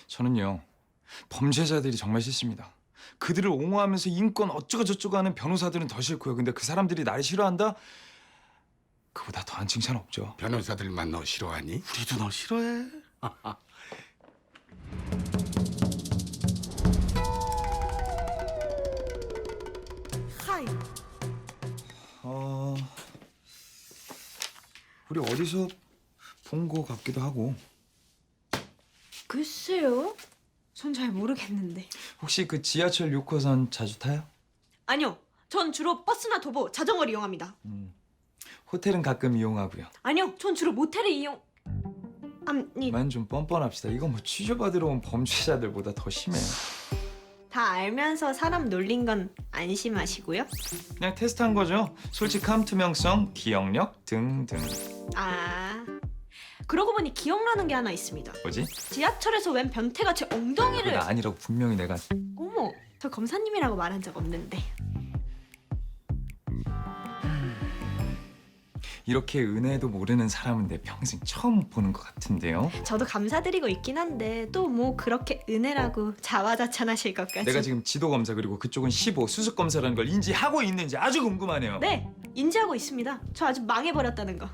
저는요, 범죄자들이 정말 싫습니다. 그들을 옹호하면서 인권 어쩌고 저쩌고 하는 변호사들은 더 싫고요. 근데 그 사람들이 나를 싫어한다? 그보다 더한 칭찬 없죠. 변호사들만 너 싫어하니? 우리도 너 싫어해. 하이. 우리 어디서 본 거 같기도 하고. 글쎄요. 전 잘 모르겠는데. 혹시 그 지하철 6호선 자주 타요? 아니요. 전 주로 버스나 도보, 자전거를 이용합니다. 호텔은 가끔 이용하고요. 아니요. 전 주로 모텔을 이용... 아니, 만 좀 뻔뻔합시다. 이건 뭐 취조받으러 온 범죄자들보다 더 심해요. 다 알면서 사람 놀린 건 안심하시고요. 그냥 테스트한 거죠. 솔직함, 투명성, 기억력 등등. 아... 그러고 보니 기억나는 게 하나 있습니다. 뭐지? 지하철에서 웬 변태가 제 엉덩이를... 그거 아니라고 분명히 내가. 어머, 저 검사님이라고 말한 적 없는데. 이렇게 은혜도 모르는 사람은 내 평생 처음 보는 것 같은데요. 저도 감사드리고 있긴 한데 또 뭐 그렇게 은혜라고 자화자찬하실 것까지. 내가 지금 지도 검사 그리고 그쪽은 15 수습 검사라는 걸 인지하고 있는지 아주 궁금하네요. 네, 인지하고 있습니다. 저 아주 망해버렸다는 거.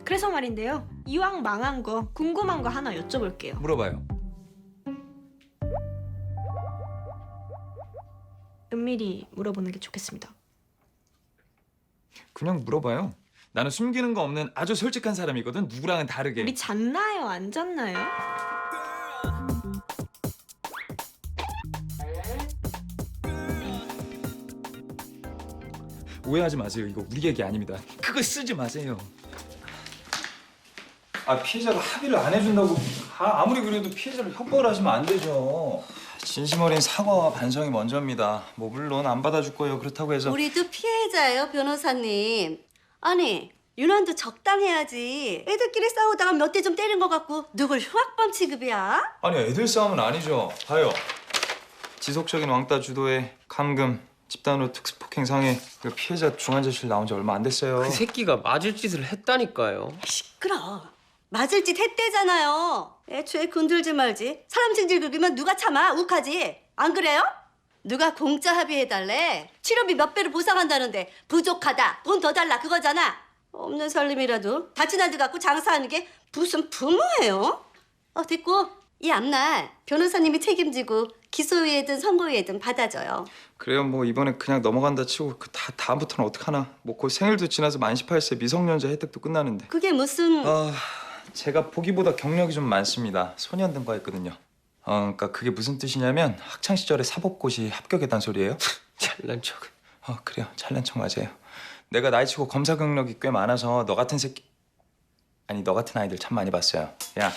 그래서 말인데요. 이왕 망한 거 궁금한 거 하나 여쭤볼게요. 물어봐요. 은밀히 물어보는 게 좋겠습니다. 그냥 물어봐요. 나는 숨기는 거 없는 아주 솔직한 사람이거든. 누구랑은 다르게. 우리 잤나요? 안 잤나요? 오해하지 마세요. 이거 우리 얘기 아닙니다. 그거 쓰지 마세요. 피해자가 합의를 안 해준다고 아무리 그래도 피해자를 협박을 하시면 안 되죠. 진심 어린 사과와 반성이 먼저입니다. 뭐 물론 안 받아줄 거예요. 그렇다고 해서 우리도 피해자예요, 변호사님. 아니, 유난도 적당해야지. 애들끼리 싸우다가 몇 대 좀 때린 것 같고 누굴 흉악범 취급이야? 아니 애들 싸움은 아니죠. 봐요. 지속적인 왕따 주도에 감금, 집단으로 특수폭행 상해. 그 피해자 중환자실 나온 지 얼마 안 됐어요. 그 새끼가 맞을 짓을 했다니까요. 시끄러. 맞을 짓 했대잖아요. 애초에 건들지 말지. 사람 승질 긁으면 누가 참아? 욱하지. 안 그래요? 누가 공짜 합의해달래? 치료비 몇 배로 보상한다는데 부족하다. 돈 더 달라 그거잖아. 없는 살림이라도 다친 아들 갖고 장사하는 게 무슨 부모예요? 됐고 이 앞날 변호사님이 책임지고 기소유예든 선고유예든 받아줘요. 그래요. 뭐 이번에 그냥 넘어간다 치고 다음부터는 어떡하나. 뭐 곧 생일도 지나서 만 18세 미성년자 혜택도 끝나는데. 그게 무슨... 제가 보기보다 경력이 좀 많습니다. 소년등과했거든요. 그러니까 그게 무슨 뜻이냐면 학창 시절에 사법고시 합격했단 소리예요. 잘난 척. 그래요. 잘난 척 맞아요. 내가 나이치고 검사 경력이 꽤 많아서 너 같은 새끼... 아니 너 같은 아이들 참 많이 봤어요. 야,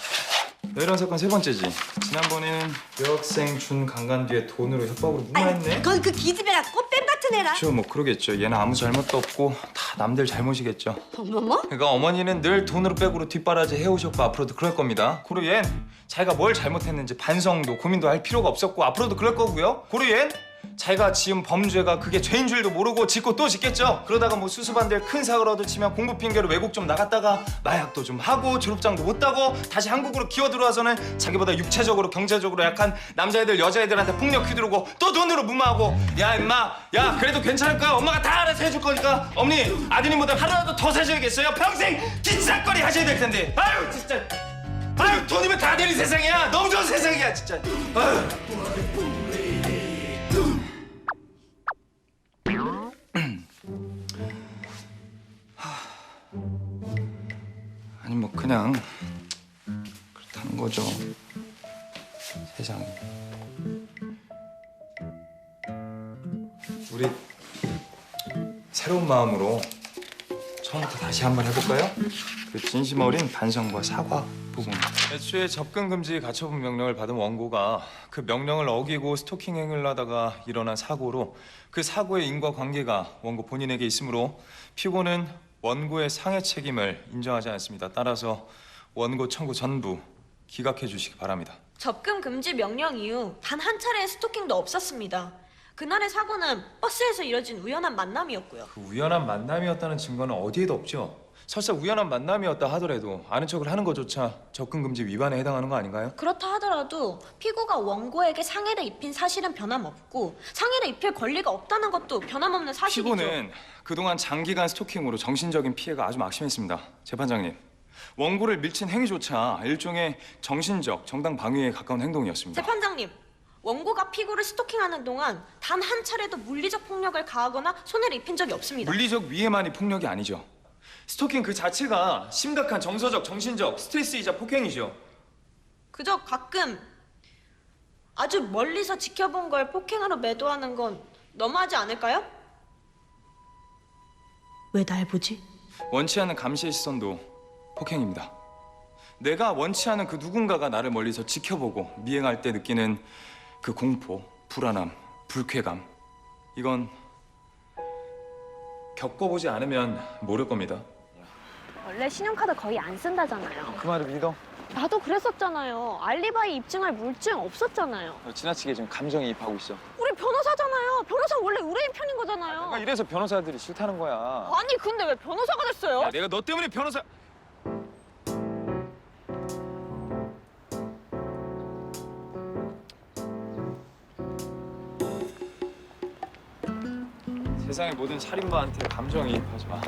너 이런 사건 세 번째지. 지난번에는 여학생 준 강간 뒤에 돈으로 협박으로 무마했네. 그건 그 기집애가 꽃뱀 같은 애라. 그렇죠. 뭐 그러겠죠. 얘는 아무 잘못도 없고 다 남들 잘못이겠죠. 어머머? 그러니까 어머니는 늘 돈으로 백으로 뒷바라지 해오셨고 앞으로도 그럴 겁니다. 고로 얜 자기가 뭘 잘못했는지 반성도 고민도 할 필요가 없었고 앞으로도 그럴 거고요. 고로 얜 자기가 지은 범죄가 그게 죄인 줄도 모르고 짓고 또 짓겠죠. 그러다가 뭐 수습안될 큰 사고라도 치면 공부 핑계로 외국 좀 나갔다가 마약도 좀 하고 졸업장도 못 따고 다시 한국으로 기어 들어와서는 자기보다 육체적으로 경제적으로 약한 남자애들 여자애들한테 폭력 휘두르고 또 돈으로 무마하고. 야 임마, 야 그래도 괜찮을 거야. 엄마가 다 알아서 해줄 거니까. 어머니 아드님보다 하루라도 더 사셔야겠어요. 평생 뒷사거리 하셔야 될 텐데. 아유 진짜. 아유 돈이면 다 되는 세상이야. 너무 좋은 세상이야 진짜. 아유. 아니 뭐 그냥 그렇다는 거죠. 세상이. 우리 새로운 마음으로 처음부터 다시 한번 해볼까요? 그 진심 어린 반성과 사과 부분. 애초에 접근 금지 가처분 명령을 받은 원고가 그 명령을 어기고 스토킹 행위를 하다가 일어난 사고로 그 사고의 인과관계가 원고 본인에게 있으므로 피고는 원고의 상해 책임을 인정하지 않습니다. 따라서 원고 청구 전부 기각해 주시기 바랍니다. 접근 금지 명령 이후 단 한 차례의 스토킹도 없었습니다. 그날의 사고는 버스에서 이뤄진 우연한 만남이었고요. 그 우연한 만남이었다는 증거는 어디에도 없죠. 설사 우연한 만남이었다 하더라도 아는 척을 하는 것조차 접근 금지 위반에 해당하는 거 아닌가요? 그렇다 하더라도 피고가 원고에게 상해를 입힌 사실은 변함없고 상해를 입힐 권리가 없다는 것도 변함없는 사실이죠. 피고는 그동안 장기간 스토킹으로 정신적인 피해가 아주 막심했습니다. 재판장님, 원고를 밀친 행위조차 일종의 정신적 정당 방위에 가까운 행동이었습니다. 재판장님, 원고가 피고를 스토킹하는 동안 단 한 차례도 물리적 폭력을 가하거나 손해를 입힌 적이 없습니다. 물리적 위해만이 폭력이 아니죠. 스토킹 그 자체가 심각한 정서적, 정신적 스트레스이자 폭행이죠. 그저 가끔 아주 멀리서 지켜본 걸 폭행으로 매도하는 건 너무하지 않을까요? 왜 날 보지? 원치 않는 감시의 시선도 폭행입니다. 내가 원치 않은 그 누군가가 나를 멀리서 지켜보고 미행할 때 느끼는 그 공포, 불안함, 불쾌감, 이건 겪어보지 않으면 모를 겁니다. 원래 신용카드 거의 안 쓴다잖아요. 그 말을 믿어? 나도 그랬었잖아요. 알리바이 입증할 물증 없었잖아요. 너 지나치게 지금 감정이입하고 있어. 우리 변호사잖아요. 변호사 원래 의뢰인 편인 거잖아요. 이래서 변호사들이 싫다는 거야. 아니 근데 왜 변호사가 됐어요? 야, 내가 너 때문에 변호사... 세상의 모든 살인마한테 감정이입하지 마.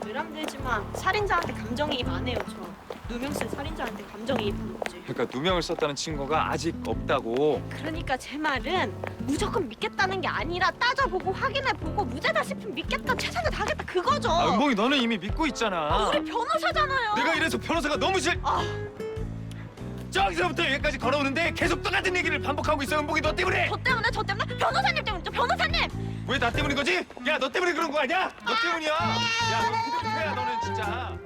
외람되지만 살인자한테 감정이입 안 해요, 저. 누명 쓴 살인자한테 감정이입하는 거지. 그러니까 누명을 썼다는 증거가 아직 없다고. 그러니까 제 말은 무조건 믿겠다는 게 아니라 따져보고 확인해보고 무죄다 싶으면 믿겠다, 최선을 다하겠다 그거죠. 은봉이 너는 이미 믿고 있잖아. 우리 변호사잖아요. 내가 이래서 변호사가 너무 저기서부터 여기까지 걸어오는데 계속 똑같은 얘기를 반복하고 있어. 은봉이 너 때문에. 저 때문에 변호사님 때문이죠, 변호사님. 왜 나 때문인 거지? 야, 너 때문에 그런 거 아니야? 너 때문이야. 야, 너 그대로야 너는 진짜.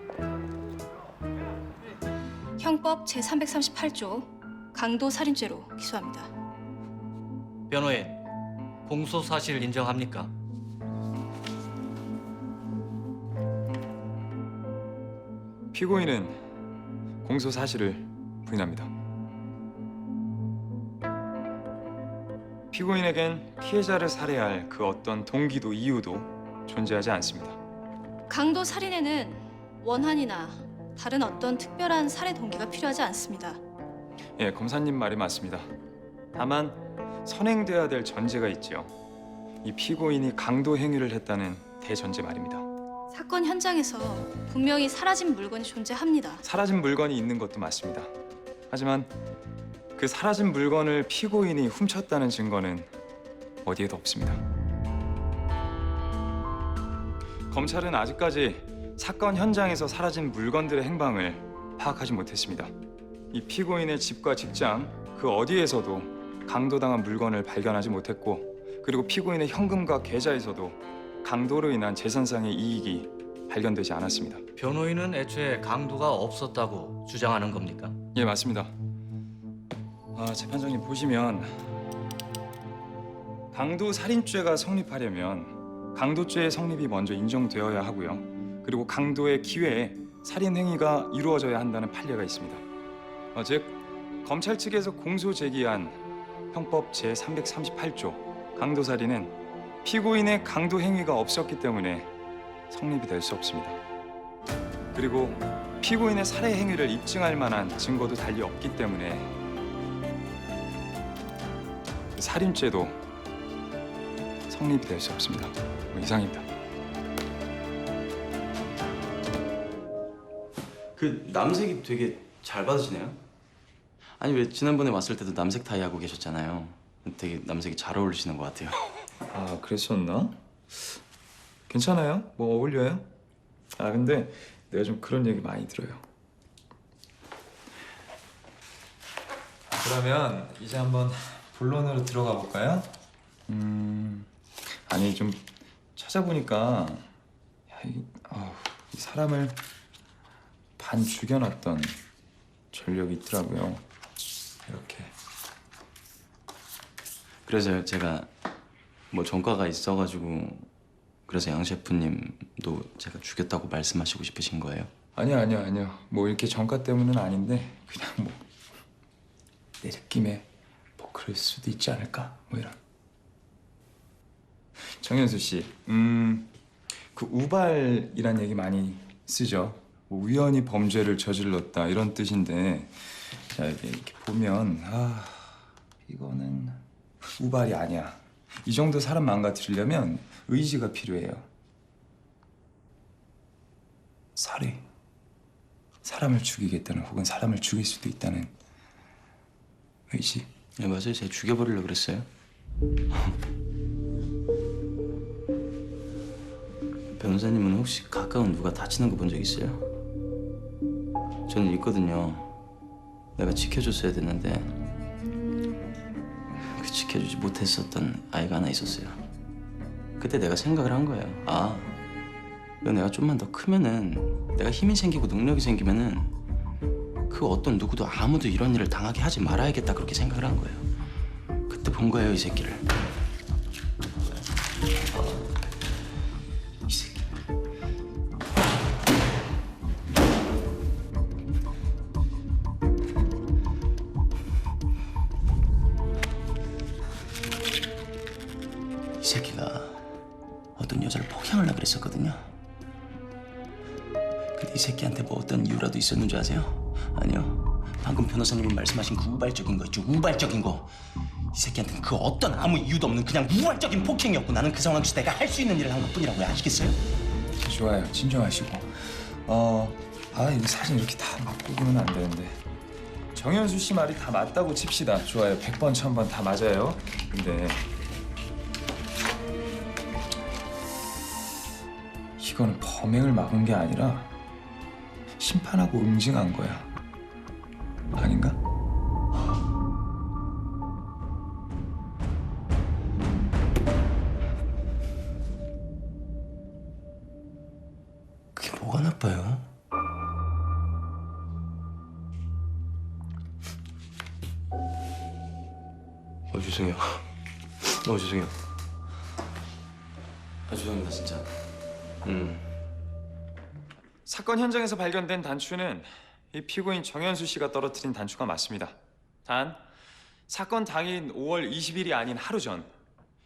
형법 제338조 강도 살인죄로 기소합니다. 변호인, 공소 사실 인정합니까? 피고인은 공소 사실을 부인합니다. 피고인에겐 피해자를 살해할 그 어떤 동기도 이유도 존재하지 않습니다. 강도 살인에는 원한이나 다른 어떤 특별한 살해 동기가 필요하지 않습니다. 예, 검사님 말이 맞습니다. 다만 선행돼야 될 전제가 있죠. 이 피고인이 강도 행위를 했다는 대전제 말입니다. 사건 현장에서 분명히 사라진 물건이 존재합니다. 사라진 물건이 있는 것도 맞습니다. 하지만 그 사라진 물건을 피고인이 훔쳤다는 증거는 어디에도 없습니다. 검찰은 아직까지 사건 현장에서 사라진 물건들의 행방을 파악하지 못했습니다. 이 피고인의 집과 직장 그 어디에서도 강도당한 물건을 발견하지 못했고, 그리고 피고인의 현금과 계좌에서도 강도로 인한 재산상의 이익이 발견되지 않았습니다. 변호인은 애초에 강도가 없었다고 주장하는 겁니까? 예, 맞습니다. 재판장님 보시면 강도 살인죄가 성립하려면 강도죄의 성립이 먼저 인정되어야 하고요. 그리고 강도의 기회에 살인 행위가 이루어져야 한다는 판례가 있습니다. 즉 검찰 측에서 공소 제기한 형법 제338조 강도 살인은 피고인의 강도 행위가 없었기 때문에 성립이 될 수 없습니다. 그리고 피고인의 살해 행위를 입증할 만한 증거도 달리 없기 때문에 살인죄도 성립이 될 수 없습니다. 이상입니다. 그 남색이 되게 잘 받으시네요. 아니 왜 지난번에 왔을 때도 남색 타이 하고 계셨잖아요. 되게 남색이 잘 어울리시는 것 같아요. 아, 그랬었나? 괜찮아요? 뭐 어울려요? 근데 내가 좀 그런 얘기 많이 들어요. 그러면 이제 한번 본론으로 들어가 볼까요? 아니 좀 찾아보니까 이 사람을 반 죽여놨던 전력이 있더라고요. 이렇게. 그래서 제가 뭐 전과가 있어가지고 그래서 양 셰프님도 제가 죽였다고 말씀하시고 싶으신 거예요? 아니요. 뭐 이렇게 전과 때문은 아닌데 그냥 뭐 내 느낌에 뭐 그럴 수도 있지 않을까? 뭐 이런. 정현수 씨, 그 우발이란 얘기 많이 쓰죠. 뭐 우연히 범죄를 저질렀다 이런 뜻인데, 자 이게 이렇게 보면 이거는 우발이 아니야. 이 정도 사람 망가뜨리려면 의지가 필요해요. 살해. 사람을 죽이겠다는 혹은 사람을 죽일 수도 있다는 의지. 네, 맞아요. 제가 죽여버리려고 그랬어요. 변호사님은 혹시 가까운 누가 다치는 거 본 적 있어요? 저는 있거든요. 내가 지켜줬어야 됐는데 그 지켜주지 못했었던 아이가 하나 있었어요. 그때 내가 생각을 한 거예요. 이거 내가 좀만 더 크면은, 내가 힘이 생기고 능력이 생기면은 그 어떤 누구도 아무도 이런 일을 당하게 하지 말아야겠다, 그렇게 생각을 한 거예요. 그때 본 거예요, 이 새끼를. 이 새끼. 이 새끼가 어떤 여자를 폭행하려고 그랬었거든요. 근데 이 새끼한테 뭐 어떤 이유라도 있었는 줄 아세요? 아니요. 방금 변호사님이 말씀하신 그 우발적인 거 있죠? 우발적인 거. 이 새끼한테는 그 어떤 아무 이유도 없는 그냥 우발적인 폭행이었고, 나는 그 상황에서 내가 할 수 있는 일을 한 것뿐이라고요. 아시겠어요? 좋아요. 진정하시고. 이거 사진 이렇게 다 바꾸고는 안 되는데. 정현수 씨 말이 다 맞다고 칩시다. 좋아요. 100번, 1000번 다 맞아요. 근데 이거는 범행을 막은 게 아니라 심판하고 응징한 거야. 아닌가? 그게 뭐가 나빠요? 죄송해요. 죄송해요. 죄송합니다, 진짜. 사건 현장에서 발견된 단추는 이 피고인 정현수 씨가 떨어뜨린 단추가 맞습니다. 단 사건 당일 5월 20일이 아닌 하루 전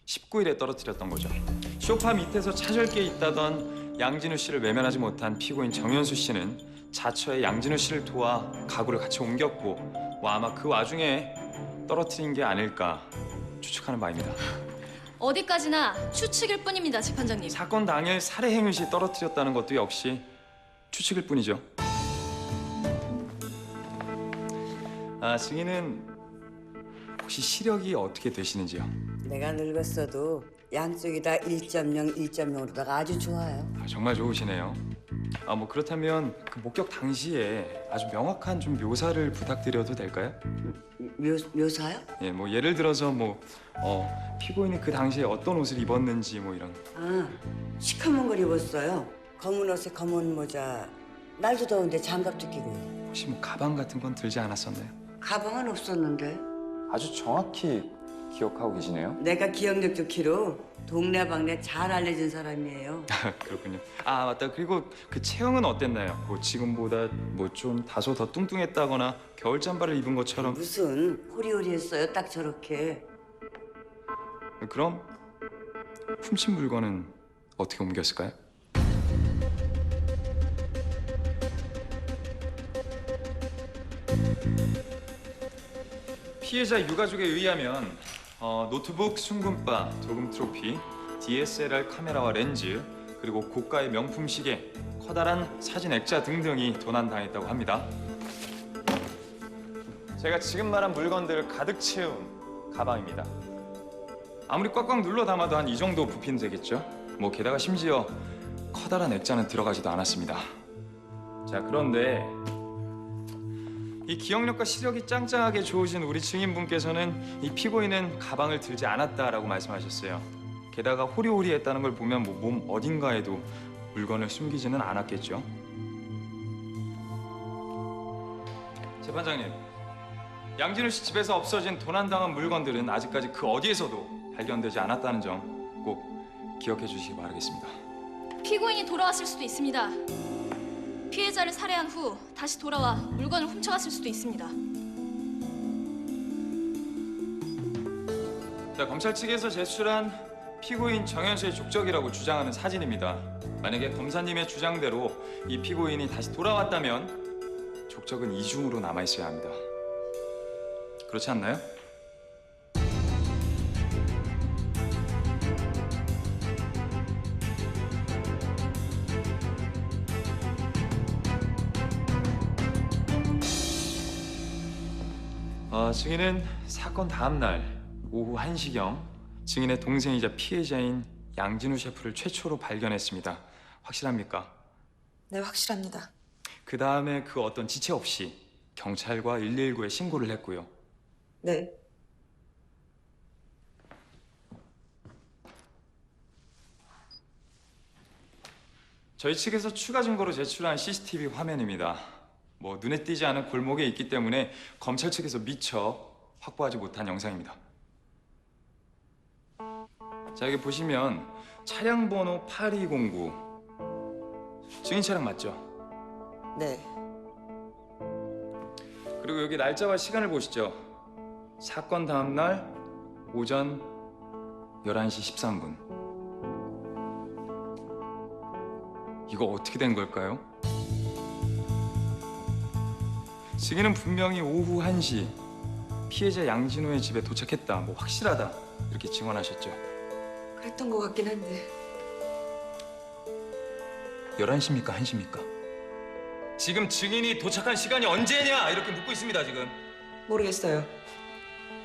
19일에 떨어뜨렸던 거죠. 소파 밑에서 차절기에 있다던 양진우 씨를 외면하지 못한 피고인 정현수 씨는 자처에 양진우 씨를 도와 가구를 같이 옮겼고, 뭐 아마 그 와중에 떨어뜨린 게 아닐까 추측하는 바입니다. 어디까지나 추측일 뿐입니다, 재판장님. 사건 당일 살해 행위 시 떨어뜨렸다는 것도 역시 추측일 뿐이죠. 증인은 혹시 시력이 어떻게 되시는지요? 내가 늙었어도 양쪽이 다 1.0, 1.0으로다가 아주 좋아요. 정말 좋으시네요. 뭐 그렇다면 그 목격 당시에 아주 명확한 좀 묘사를 부탁드려도 될까요? 묘사요? 예, 뭐 예를 들어서 피고인이 그 당시에 어떤 옷을 입었는지 뭐 이런. 시커먼 걸 입었어요. 검은 옷에 검은 모자. 날도 더운데 장갑도 끼고요. 혹시 뭐 가방 같은 건 들지 않았었나요? 가방은 없었는데. 아주 정확히 기억하고 계시네요. 내가 기억력 좋기로 동네방네 잘 알려진 사람이에요. 그렇군요. 맞다. 그리고 그 체형은 어땠나요? 뭐 지금보다 뭐 좀 다소 더 뚱뚱했다거나 겨울 잠바를 입은 것처럼. 무슨 호리호리했어요. 딱 저렇게. 그럼 훔친 물건은 어떻게 옮겼을까요? 피해자 유가족에 의하면 노트북, 순금바, 도금 트로피, DSLR 카메라와 렌즈, 그리고 고가의 명품 시계, 커다란 사진 액자 등등이 도난당했다고 합니다. 제가 지금 말한 물건들을 가득 채운 가방입니다. 아무리 꽉꽉 눌러 담아도 한 이 정도 부피는 되겠죠? 뭐 게다가 심지어 커다란 액자는 들어가지도 않았습니다. 자, 그런데 이 기억력과 시력이 짱짱하게 좋으신 우리 증인분께서는 이 피고인은 가방을 들지 않았다라고 말씀하셨어요. 게다가 호리호리했다는 걸 보면 뭐 몸 어딘가에도 물건을 숨기지는 않았겠죠. 재판장님, 양진우 씨 집에서 없어진 도난당한 물건들은 아직까지 그 어디에서도 발견되지 않았다는 점 꼭 기억해 주시기 바라겠습니다. 피고인이 돌아왔을 수도 있습니다. 피해자를 살해한 후 다시 돌아와 물건을 훔쳐갔을 수도 있습니다. 자, 검찰 측에서 제출한 피고인 정현수의 족적이라고 주장하는 사진입니다. 만약에 검사님의 주장대로 이 피고인이 다시 돌아왔다면 족적은 이중으로 남아 있어야 합니다. 그렇지 않나요? 증인은 사건 다음 날 오후 1시경 증인의 동생이자 피해자인 양진우 셰프를 최초로 발견했습니다. 확실합니까? 네, 확실합니다. 그 다음에 그 어떤 지체 없이 경찰과 119에 신고를 했고요. 네. 저희 측에서 추가 증거로 제출한 CCTV 화면입니다. 뭐 눈에 띄지 않은 골목에 있기 때문에 검찰 측에서 미처 확보하지 못한 영상입니다. 자, 여기 보시면 차량 번호 8209 증인 차량 맞죠? 네. 그리고 여기 날짜와 시간을 보시죠. 사건 다음 날 오전 11시 13분. 이거 어떻게 된 걸까요? 증인은 분명히 오후 1시 피해자 양진호의 집에 도착했다, 뭐 확실하다 이렇게 증언하셨죠. 그랬던 것 같긴 한데. 11시입니까? 1시입니까? 지금 증인이 도착한 시간이 언제냐 이렇게 묻고 있습니다, 지금. 모르겠어요.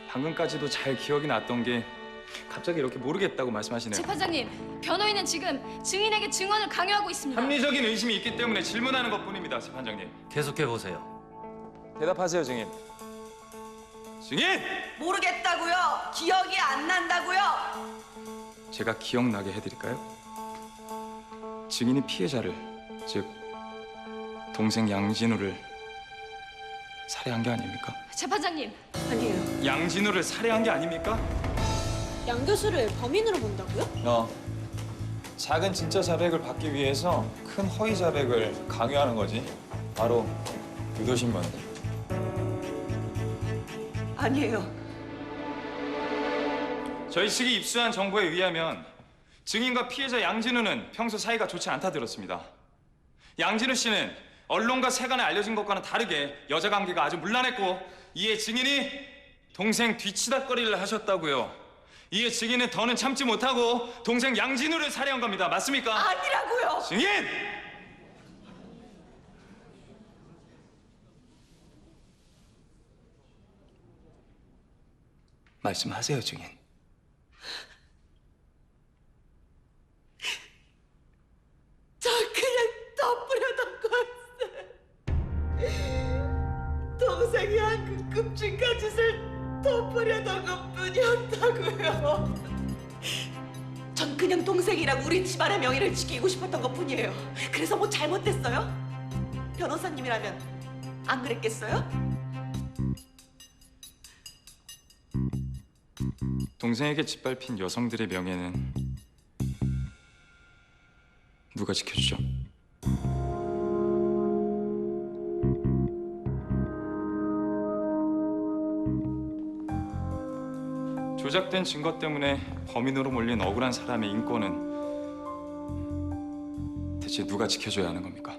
방금까지도 잘 기억이 났던 게 갑자기 이렇게 모르겠다고 말씀하시네요. 재판장님, 변호인은 지금 증인에게 증언을 강요하고 있습니다. 합리적인 의심이 있기 때문에 질문하는 것뿐입니다, 재판장님. 계속해 보세요. 대답하세요, 증인. 증인! 모르겠다고요. 기억이 안 난다고요. 제가 기억나게 해드릴까요? 증인이 피해자를, 즉 동생 양진우를 살해한 게 아닙니까? 재판장님, 아니에요. 양진우를 살해한 게 아닙니까? 양 교수를 범인으로 본다고요? 작은 진짜 자백을 받기 위해서 큰 허위 자백을 강요하는 거지. 바로 유도신문. 아니에요. 저희 측이 입수한 정보에 의하면 증인과 피해자 양진우는 평소 사이가 좋지 않다 들었습니다. 양진우 씨는 언론과 세간에 알려진 것과는 다르게 여자 관계가 아주 문란했고, 이에 증인이 동생 뒤치다거리를 하셨다고요. 이에 증인은 더는 참지 못하고 동생 양진우를 살해한 겁니다. 맞습니까? 아니라고요. 증인! 말씀하세요, 증인. 저 그냥 덮으려던 거였어요. 동생이 한 그 끔찍한 짓을 덮으려던 것뿐이었다고요. 전 그냥 동생이랑 우리 집안의 명예를 지키고 싶었던 것뿐이에요. 그래서 뭐 잘못됐어요? 변호사님이라면 안 그랬겠어요? 동생에게 짓밟힌 여성들의 명예는 누가 지켜주죠? 조작된 증거 때문에 범인으로 몰린 억울한 사람의 인권은 대체 누가 지켜줘야 하는 겁니까?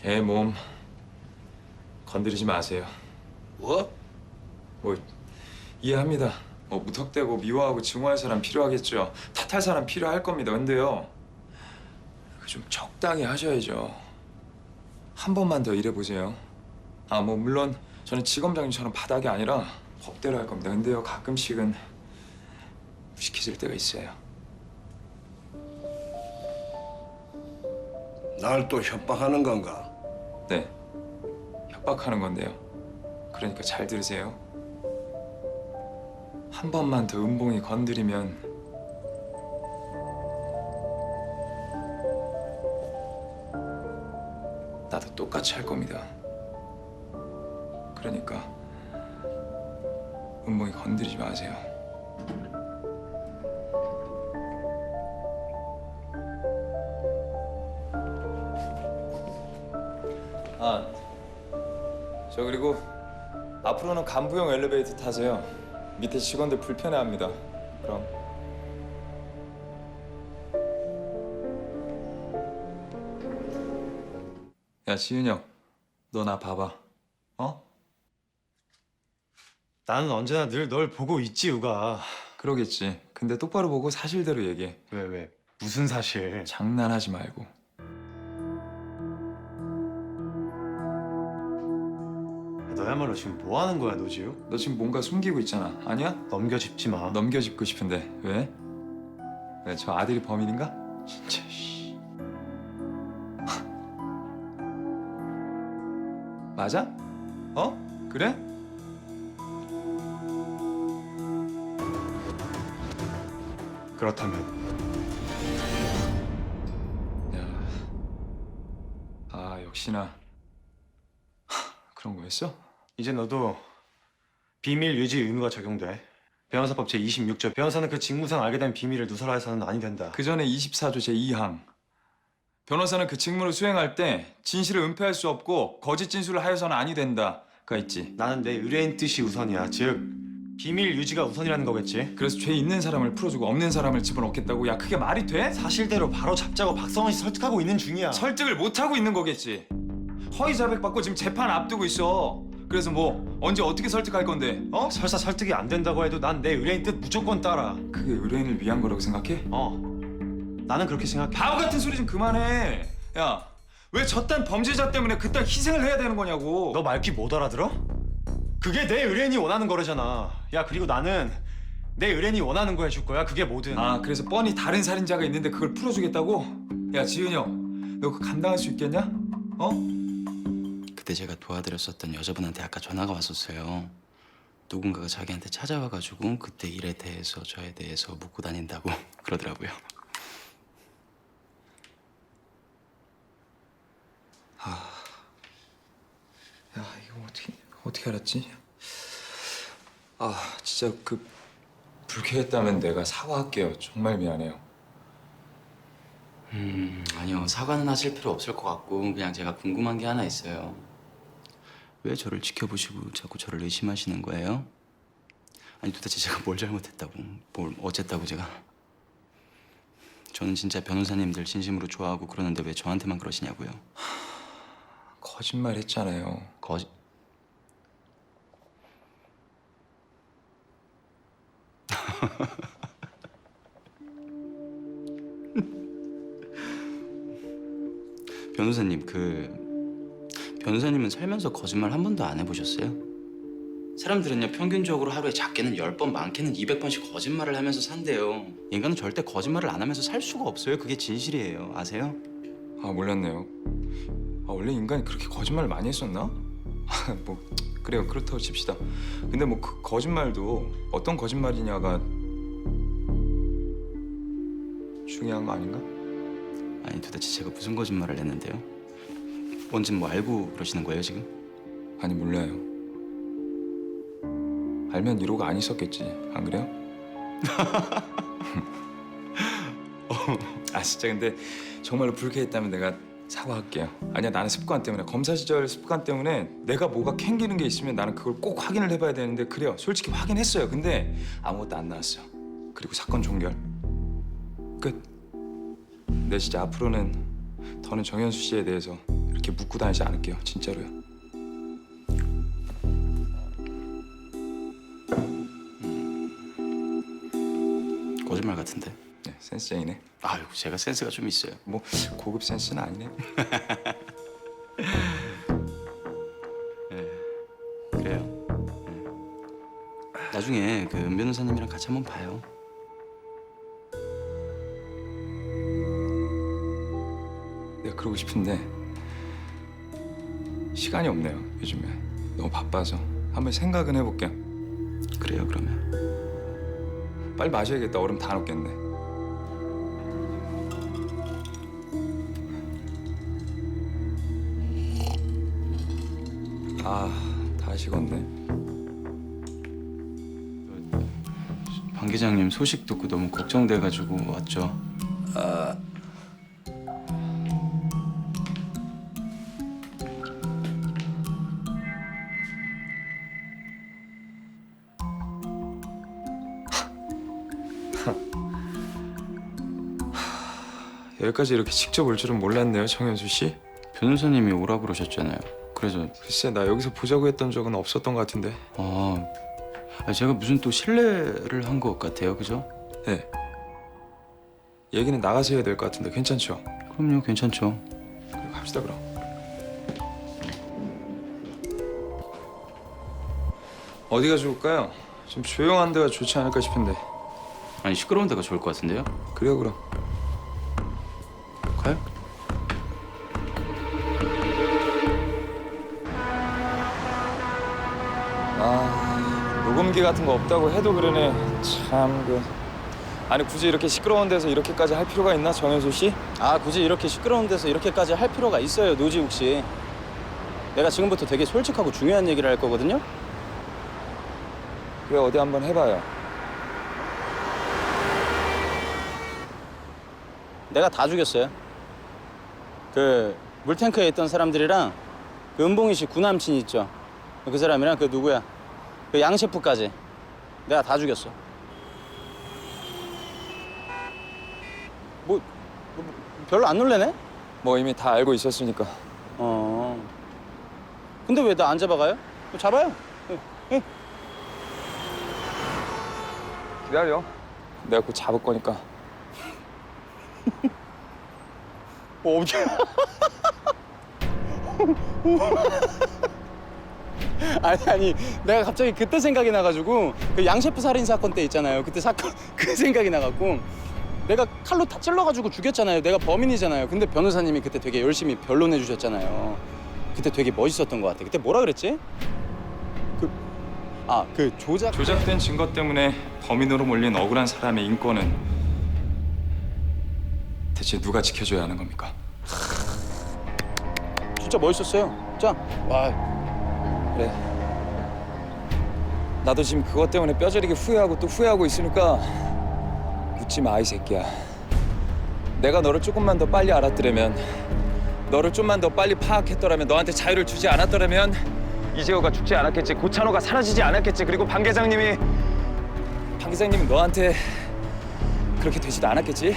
애 몸 건드리지 마세요. 뭐? 뭐 이해합니다. 뭐 무턱대고 미워하고 증오할 사람 필요하겠죠. 탓할 사람 필요할 겁니다. 근데요, 좀 적당히 하셔야죠. 한 번만 더 일해보세요. 뭐 물론 저는 지검장님처럼 바닥이 아니라 법대로 할 겁니다. 근데요, 가끔씩은 무식해질 때가 있어요. 날 또 협박하는 건가? 네, 협박하는 건데요. 그러니까 잘 들으세요. 한 번만 더 은봉이 건드리면 나도 똑같이 할 겁니다. 그러니까 은봉이 건드리지 마세요. 아, 저 그리고 앞으로는 간부용 엘리베이터 타세요. 밑에 직원들 불편해합니다. 그럼. 야, 지은이 형, 너 나 봐봐. 어? 나는 언제나 늘 널 보고 있지, 우가. 그러겠지. 근데 똑바로 보고 사실대로 얘기해. 왜? 무슨 사실? 장난하지 말고. 너야말로 지금 뭐 하는 거야, 노지우? 너 지금 뭔가 숨기고 있잖아. 아니야? 넘겨짚지 마. 넘겨짚고 싶은데 왜? 왜, 저 아들이 범인인가? 진짜 씨. 맞아? 어? 그래? 그렇다면 야, 아 역시나 그런 거였어? 이제 너도 비밀 유지 의무가 적용돼. 변호사법 제26조. 변호사는 그 직무상 알게 된 비밀을 누설해서는 아니 된다. 그 전에 24조 제2항. 변호사는 그 직무를 수행할 때 진실을 은폐할 수 없고 거짓 진술을 하여서는 아니 된다가 있지. 나는 내 의뢰인 뜻이 우선이야. 즉 비밀 유지가 우선이라는 거겠지. 그래서 죄 있는 사람을 풀어주고 없는 사람을 집어넣겠다고? 야, 그게 말이 돼? 사실대로 바로 잡자고 박성원 씨 설득하고 있는 중이야. 설득을 못 하고 있는 거겠지. 허위 자백 받고 지금 재판 앞두고 있어. 그래서 뭐 언제 어떻게 설득할 건데? 어? 설사 설득이 안 된다고 해도 난 내 의뢰인 뜻 무조건 따라. 그게 의뢰인을 위한 거라고 생각해? 나는 그렇게 생각해. 바보 같은 소리 좀 그만해. 야, 왜 저딴 범죄자 때문에 그딴 희생을 해야 되는 거냐고. 너 말귀 못 알아들어? 그게 내 의뢰인이 원하는 거래잖아. 야, 그리고 나는 내 의뢰인이 원하는 거 해줄 거야. 그게 뭐든. 아, 그래서 뻔히 다른 살인자가 있는데 그걸 풀어주겠다고? 야, 지은이 형, 너 그거 감당할 수 있겠냐? 어? 그때 제가 도와드렸었던 여자분한테 아까 전화가 왔었어요. 누군가가 자기한테 찾아와가지고 그때 일에 대해서 저에 대해서 묻고 다닌다고 그러더라고요. 야, 이거 어떻게 알았지? 아, 진짜 그 불쾌했다면 내가 사과할게요. 정말 미안해요. 아니요. 사과는 하실 필요 없을 것 같고 그냥 제가 궁금한 게 하나 있어요. 왜 저를 지켜보시고 자꾸 저를 의심하시는 거예요? 아니 도대체 제가 뭘 잘못했다고, 뭘 어쨌다고 제가. 저는 진짜 변호사님들 진심으로 좋아하고 그러는데 왜 저한테만 그러시냐고요. 거짓말 했잖아요. 거짓... 변호사님, 변호사님은 살면서 거짓말 한 번도 안 해보셨어요? 사람들은요 평균적으로 하루에 작게는 10번, 많게는 200번씩 거짓말을 하면서 산대요. 인간은 절대 거짓말을 안 하면서 살 수가 없어요. 그게 진실이에요. 아세요? 아, 몰랐네요. 아, 원래 인간이 그렇게 거짓말을 많이 했었나? 뭐 그래요, 그렇다고 칩시다. 근데 뭐 그 거짓말도 어떤 거짓말이냐가 중요한 거 아닌가? 아니 도대체 제가 무슨 거짓말을 했는데요? 뭔진 뭐 알고 그러시는 거예요 지금? 아니, 몰라요. 알면 이러고 안 있었겠지, 안 그래요? 아, 진짜 근데 정말로 불쾌했다면 내가 사과할게요. 아니야, 나는 습관 때문에, 검사 시절 습관 때문에 내가 뭐가 캥기는 게 있으면 나는 그걸 꼭 확인을 해봐야 되는데, 그래요, 솔직히 확인했어요. 근데 아무것도 안 나왔어. 그리고 사건 종결. 끝. 근데 진짜 앞으로는 더는 정현수 씨에 대해서 이렇게 묻고 다니지 않을게요. 진짜로요. 거짓말 같은데. 네, 센스쟁이네. 아유, 제가 센스가 좀 있어요. 뭐 고급 센스는 아니네. 네, 그래요. 나중에 그 은 변호사님이랑 같이 한번 봐요. 내가 그러고 싶은데 시간이 없네요, 요즘에. 너무 바빠서. 한번 생각은 해볼게요. 그래요 그러면. 빨리 마셔야겠다. 얼음 다 녹겠네. 다 식었네. 방 기장님 소식 듣고 너무 걱정돼가지고 왔죠. 여기까지 이렇게 직접 올 줄은 몰랐네요, 정현수 씨. 변호사님이 오라 그러셨잖아요. 그래서 글쎄, 나 여기서 보자고 했던 적은 없었던 것 같은데. 제가 무슨 또 실례를 한 것 같아요, 그죠? 네. 얘기는 나가서 해야 될 것 같은데 괜찮죠? 그럼요, 괜찮죠. 그럼 갑시다 그럼. 어디가 좋을까요? 좀 조용한 데가 좋지 않을까 싶은데. 아니 시끄러운 데가 좋을 것 같은데요? 그래요 그럼. 가요? 녹음기 같은 거 없다고 해도 그러네. 참 아니 굳이 이렇게 시끄러운 데서 이렇게까지 할 필요가 있나, 정현수 씨? 굳이 이렇게 시끄러운 데서 이렇게까지 할 필요가 있어요, 노지욱 씨. 내가 지금부터 되게 솔직하고 중요한 얘기를 할 거거든요. 그래, 어디 한번 해봐요. 내가 다 죽였어요. 그 물탱크에 있던 사람들이랑 그 은봉이 씨 구남친 있죠. 그 사람이랑 그 누구야? 그 양 셰프까지 내가 다 죽였어. 뭐 별로 안 놀래네? 뭐 이미 다 알고 있었으니까. 근데 왜 나 안 잡아가요? 잡아요. 기다려. 내가 곧 잡을 거니까. 아니 내가 갑자기 그때 생각이 나가지고 그 양 셰프 살인 사건 때 있잖아요. 그때 사건 그 생각이 나갖고 내가 칼로 다 찔러가지고 죽였잖아요. 내가 범인이잖아요. 근데 변호사님이 그때 되게 열심히 변론해 주셨잖아요. 그때 되게 멋있었던 것 같아. 그때 뭐라 그랬지? 그 조작된 증거 때문에 범인으로 몰린 억울한 사람의 인권은 대체 누가 지켜줘야 하는 겁니까? 진짜 멋있었어요. 자, 와. 그래. 나도 지금 그것 때문에 뼈저리게 후회하고 또 후회하고 있으니까 묻지 마, 이 새끼야. 내가 너를 조금만 더 빨리 알았더라면, 너를 좀만 더 빨리 파악했더라면, 너한테 자유를 주지 않았더라면 이재호가 죽지 않았겠지, 고찬호가 사라지지 않았겠지, 그리고 방 계장님이 너한테 그렇게 되지도 않았겠지.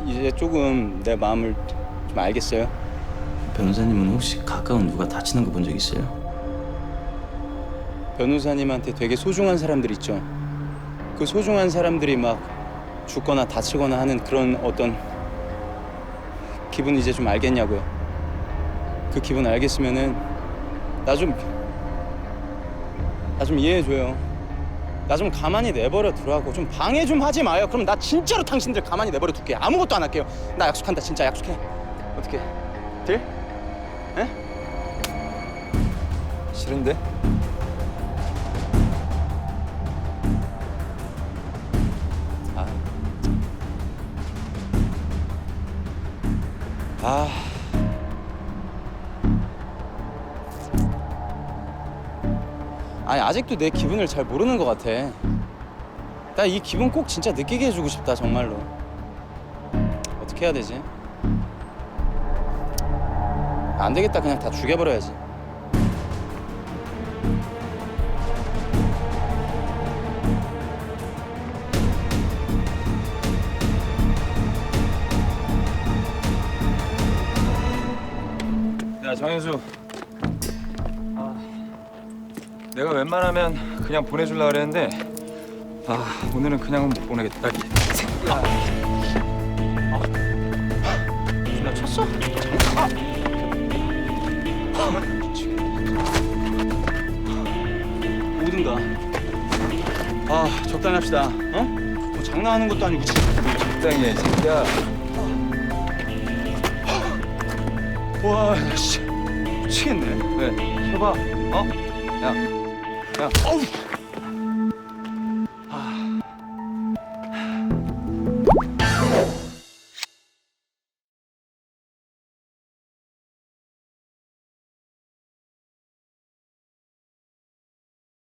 이제 조금 내 마음을 좀 알겠어요. 변호사님은 혹시 가까운 누가 다치는 거 본 적 있어요? 변호사님한테 되게 소중한 사람들 있죠. 그 소중한 사람들이 막 죽거나 다치거나 하는 그런 어떤 기분 이제 좀 알겠냐고요. 그 기분 알겠으면은 나 좀 이해해줘요. 나 좀 가만히 내버려 두라고. 좀 방해 좀 하지 마요. 그럼 나 진짜로 당신들 가만히 내버려 둘게요. 아무것도 안 할게요. 나 약속한다. 진짜 약속해. 어떻게? 딜? 에? 싫은데? 아니 아직도 내 기분을 잘 모르는 것 같아. 나 이 기분 꼭 진짜 느끼게 해주고 싶다, 정말로. 어떻게 해야 되지? 안 되겠다. 그냥 다 죽여버려야지. 야, 정현수. 내가 웬만하면 그냥 보내주려고 그랬는데 오늘은 그냥은 못 보내겠다. 야. 나 쳤어? 오든가. 아 적당히 합시다. 어? 뭐 장난하는 것도 아니고 적당히 해, 이 새끼야. 와 씨. 미치겠네. 왜? 해봐. 어? 야. 어우.